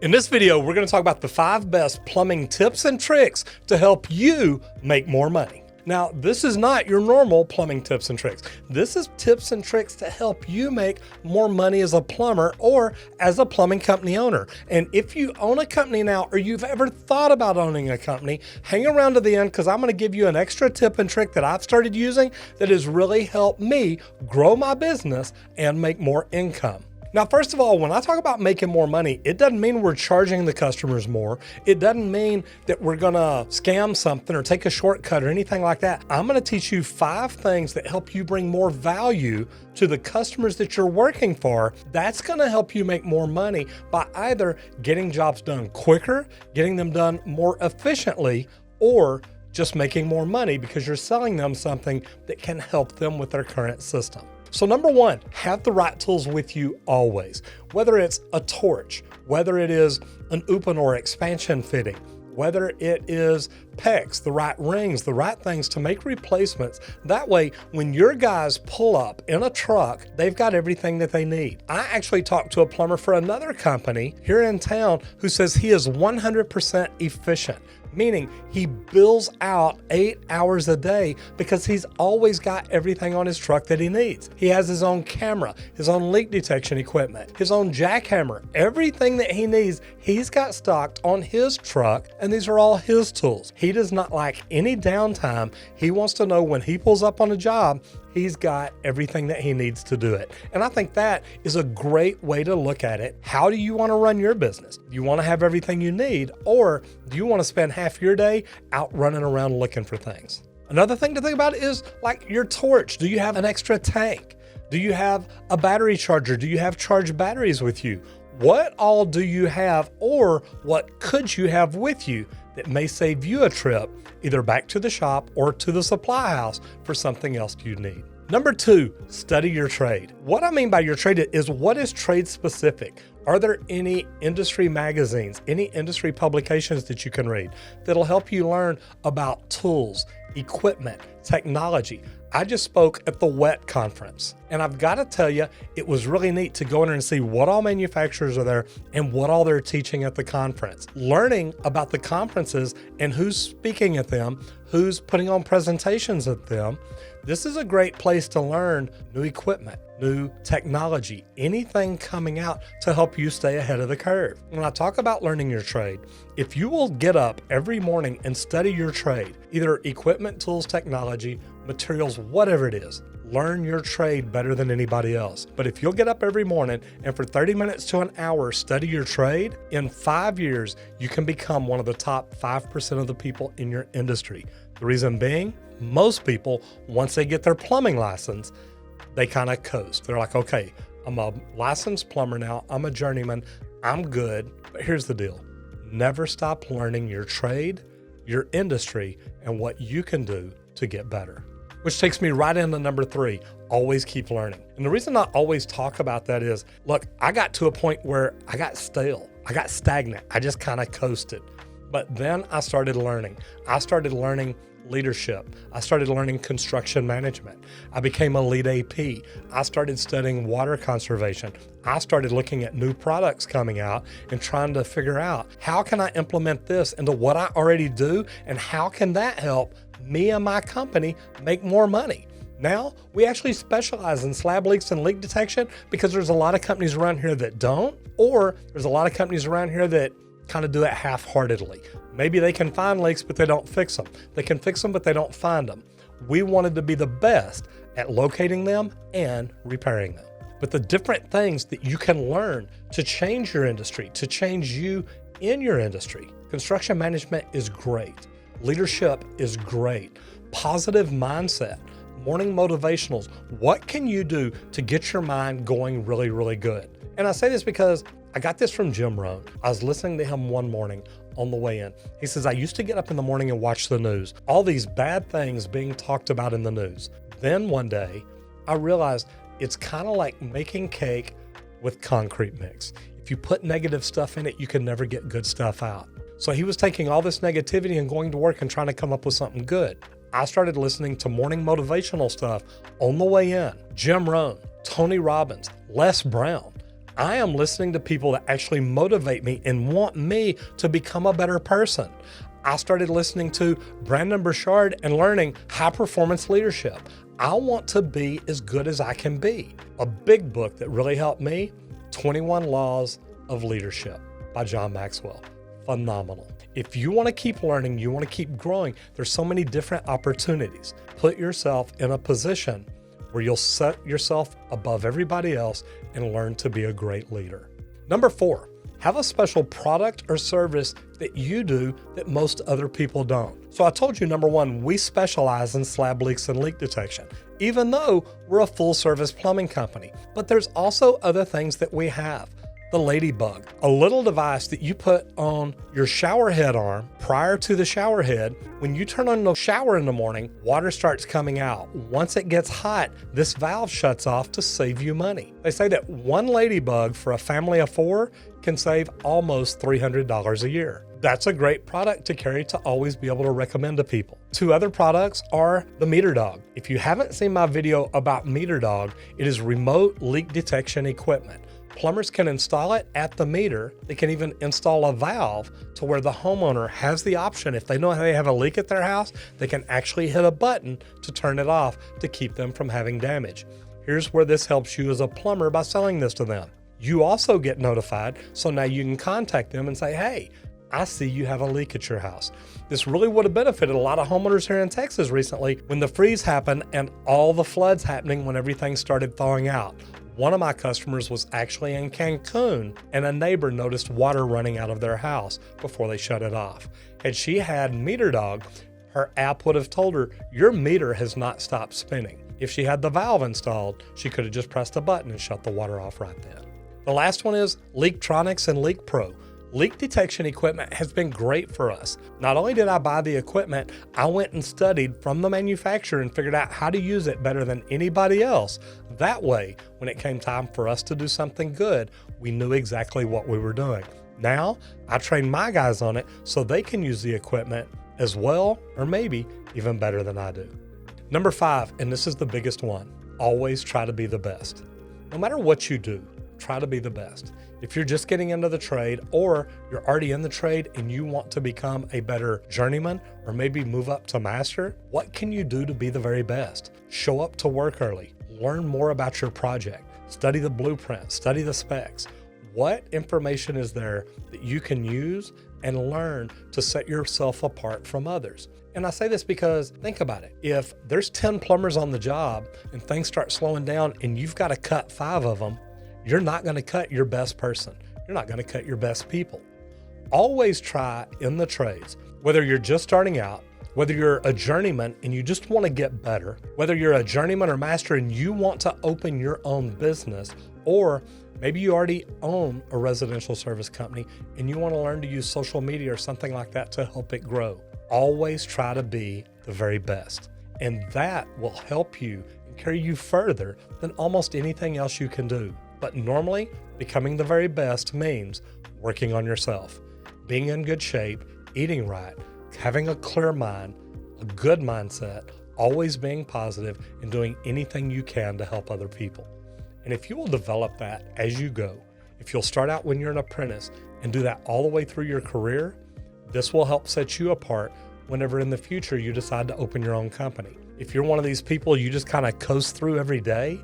In this video, we're going to talk about the 5 best plumbing tips and tricks to help you make more money. Now, this is not your normal plumbing tips and tricks. This is tips and tricks to help you make more money as a plumber or as a plumbing company owner. And if you own a company now, or you've ever thought about owning a company, hang around to the end because I'm going to give you an extra tip and trick that I've started using that has really helped me grow my business and make more income. Now, first of all, when I talk about making more money, it doesn't mean we're charging the customers more. It doesn't mean that we're gonna scam something or take a shortcut or anything like that. I'm gonna teach you 5 things that help you bring more value to the customers that you're working for. That's gonna help you make more money by either getting jobs done quicker, getting them done more efficiently, or just making more money because you're selling them something that can help them with their current system. So number 1, have the right tools with you always. Whether it's a torch, whether it is an open or expansion fitting, whether it is PEX, the right rings, the right things to make replacements. That way, when your guys pull up in a truck, they've got everything that they need. I actually talked to a plumber for another company here in town who says he is 100% efficient. Meaning he bills out 8 hours a day because he's always got everything on his truck that he needs. He has his own camera, his own leak detection equipment, his own jackhammer, everything that he needs, he's got stocked on his truck, and these are all his tools. He does not like any downtime. He wants to know when he pulls up on a job, he's got everything that he needs to do it. And I think that is a great way to look at it. How do you want to run your business? Do you want to have everything you need, or do you want to spend half your day out running around looking for things? Another thing to think about is like your torch. Do you have an extra tank? Do you have a battery charger? Do you have charged batteries with you? What all do you have, or what could you have with you that may save you a trip either back to the shop or to the supply house for something else you need? Number 2, study your trade. What I mean by your trade is, what is trade specific? Are there any industry magazines, any industry publications that you can read that'll help you learn about tools, equipment, technology? I just spoke at the WET conference, and I've got to tell you, it was really neat to go in there and see what all manufacturers are there and what all they're teaching at the conference. Learning about the conferences and who's speaking at them, who's putting on presentations at them. This is a great place to learn new equipment, new technology, anything coming out to help you stay ahead of the curve. When I talk about learning your trade, if you will get up every morning and study your trade, either equipment, tools, technology, materials, whatever it is, learn your trade better than anybody else. But if you'll get up every morning and for 30 minutes to an hour study your trade, in 5 years, you can become one of the top 5% of the people in your industry. The reason being, most people, once they get their plumbing license, they kind of coast. They're like, okay, I'm a licensed plumber now, I'm a journeyman, I'm good. But here's the deal. Never stop learning your trade, your industry, and what you can do to get better. Which takes me right into number 3, always keep learning. And the reason I always talk about that is, look, I got to a point where I got stale, I got stagnant, I just kind of coasted. But then I started learning. I started learning leadership. I started learning construction management. I became a lead AP. I started studying water conservation. I started looking at new products coming out and trying to figure out, how can I implement this into what I already do, and how can that help me and my company make more money? Now, we actually specialize in slab leaks and leak detection because there's a lot of companies around here that don't, or there's a lot of companies around here that kind of do it half-heartedly. Maybe they can find leaks, but they don't fix them. They can fix them, but they don't find them. We wanted to be the best at locating them and repairing them. But the different things that you can learn to change your industry, to change you in your industry. Construction management is great. Leadership is great. Positive mindset, morning motivationals. What can you do to get your mind going really, really good? And I say this because I got this from Jim Rohn. I was listening to him one morning on the way in. He says, I used to get up in the morning and watch the news, all these bad things being talked about in the news. Then one day, I realized it's kind of like making cake with concrete mix. If you put negative stuff in it, you can never get good stuff out. So he was taking all this negativity and going to work and trying to come up with something good. I started listening to morning motivational stuff on the way in. Jim Rohn, Tony Robbins, Les Brown. I am listening to people that actually motivate me and want me to become a better person. I started listening to Brandon Burchard and learning high performance leadership. I want to be as good as I can be. A big book that really helped me, 21 Laws of Leadership by John Maxwell. Phenomenal. If you want to keep learning, you want to keep growing, there's so many different opportunities. Put yourself in a position where you'll set yourself above everybody else and learn to be a great leader. Number 4, have a special product or service that you do that most other people don't. So I told you, number 1, we specialize in slab leaks and leak detection, even though we're a full service plumbing company. But there's also other things that we have. The Ladybug, a little device that you put on your shower head arm prior to the shower head. When you turn on the shower in the morning, water starts coming out. Once it gets hot, this valve shuts off to save you money. They say that one Ladybug for a family of 4 can save almost $300 a year. That's a great product to carry to always be able to recommend to people. 2 other products are the Meter Dog. If you haven't seen my video about Meter Dog, it is remote leak detection equipment. Plumbers can install it at the meter. They can even install a valve to where the homeowner has the option. If they know they have a leak at their house, they can actually hit a button to turn it off to keep them from having damage. Here's where this helps you as a plumber by selling this to them. You also get notified, so now you can contact them and say, hey, I see you have a leak at your house. This really would have benefited a lot of homeowners here in Texas recently when the freeze happened and all the floods happening when everything started thawing out. One of my customers was actually in Cancun and a neighbor noticed water running out of their house before they shut it off. Had she had Meter Dog, her app would have told her, your meter has not stopped spinning. If she had the valve installed, she could have just pressed a button and shut the water off right then. The last one is Leaktronics and Leak Pro. Leak detection equipment has been great for us. Not only did I buy the equipment, I went and studied from the manufacturer and figured out how to use it better than anybody else. That way, when it came time for us to do something good, we knew exactly what we were doing. Now, I train my guys on it so they can use the equipment as well, or maybe even better than I do. Number 5, and this is the biggest one, always try to be the best. No matter what you do, try to be the best. If you're just getting into the trade or you're already in the trade and you want to become a better journeyman or maybe move up to master, what can you do to be the very best? Show up to work early, learn more about your project, study the blueprint, study the specs. What information is there that you can use and learn to set yourself apart from others? And I say this because think about it. If there's 10 plumbers on the job and things start slowing down and you've got to cut 5 of them, you're not going to cut your best person. You're not going to cut your best people. Always try in the trades, whether you're just starting out, whether you're a journeyman and you just want to get better, whether you're a journeyman or master and you want to open your own business, or maybe you already own a residential service company and you want to learn to use social media or something like that to help it grow. Always try to be the very best. And that will help you and carry you further than almost anything else you can do. But normally, becoming the very best means working on yourself, being in good shape, eating right, having a clear mind, a good mindset, always being positive, and doing anything you can to help other people. And if you will develop that as you go, if you'll start out when you're an apprentice and do that all the way through your career, this will help set you apart whenever in the future you decide to open your own company. If you're one of these people you just kind of coast through every day,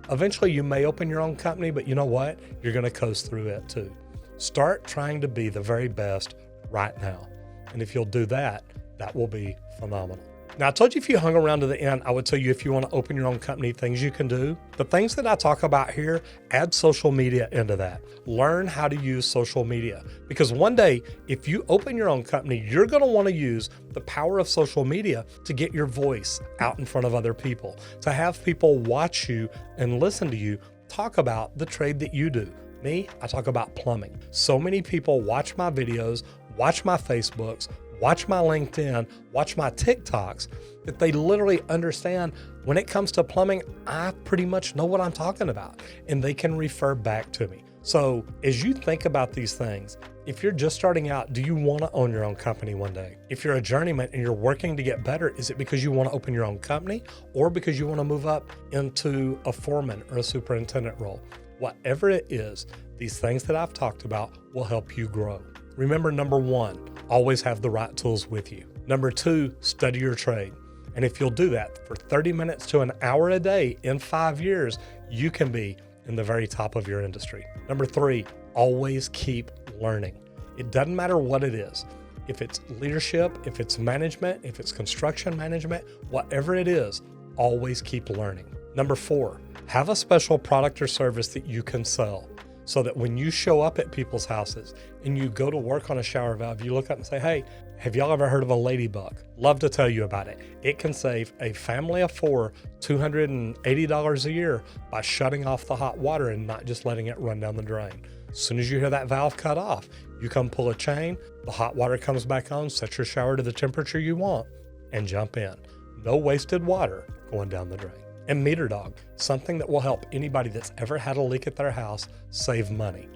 eventually you may open your own company, but you know what? You're going to coast through it too. Start trying to be the very best right now. And if you'll do that, that will be phenomenal. Now, I told you if you hung around to the end, I would tell you if you want to open your own company, things you can do. The things that I talk about here, add social media into that. Learn how to use social media. Because one day, if you open your own company, you're going to want to use the power of social media to get your voice out in front of other people, to have people watch you and listen to you talk about the trade that you do. Me, I talk about plumbing. So many people watch my videos, watch my Facebooks, watch my LinkedIn, watch my TikToks, that they literally understand when it comes to plumbing, I pretty much know what I'm talking about, and they can refer back to me. So as you think about these things, if you're just starting out, do you want to own your own company one day? If you're a journeyman and you're working to get better, is it because you want to open your own company or because you want to move up into a foreman or a superintendent role? Whatever it is, These things that I've talked about will help you grow. Remember, number one, always have the right tools with you. Number two, study your trade. And if you'll do that for 30 minutes to an hour a day in 5 years, you can be in the very top of your industry. Number three, always keep learning. It doesn't matter what it is. If it's leadership, if it's management, if it's construction management, whatever it is, always keep learning. Number four, have a special product or service that you can sell so that when you show up at people's houses and you go to work on a shower valve, you look up and say, hey, have y'all ever heard of a ladybug? Love to tell you about it. It can save a family of four $280 a year by shutting off the hot water and not just letting it run down the drain. As soon as you hear that valve cut off, you come pull a chain, the hot water comes back on, set your shower to the temperature you want, and jump in. No wasted water going down the drain. And Meter Dog, something that will help anybody that's ever had a leak at their house save money.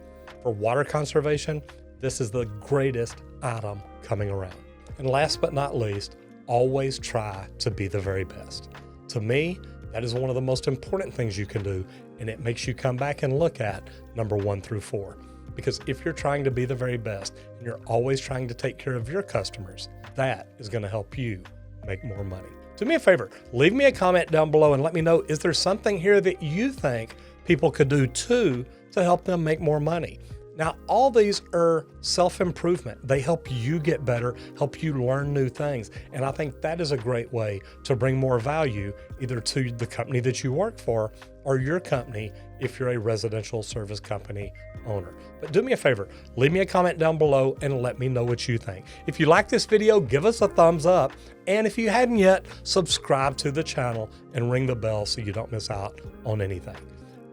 For water conservation, this is the greatest item coming around. And last but not least, always try to be the very best. To me, that is one of the most important things you can do, and it makes you come back and look at number 1 through 4. Because if you're trying to be the very best and you're always trying to take care of your customers, that is going to help you make more money. Do me a favor, leave me a comment down below and let me know, is there something here that you think people could do too to help them make more money? Now, all these are self-improvement. They help you get better, help you learn new things. And I think that is a great way to bring more value either to the company that you work for or your company if you're a residential service company owner. But do me a favor, leave me a comment down below and let me know what you think. If you like this video, give us a thumbs up. And if you hadn't yet, subscribe to the channel and ring the bell so you don't miss out on anything.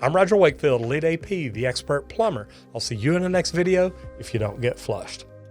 I'm Roger Wakefield, Lead AP, the expert plumber. I'll see you in the next video if you don't get flushed.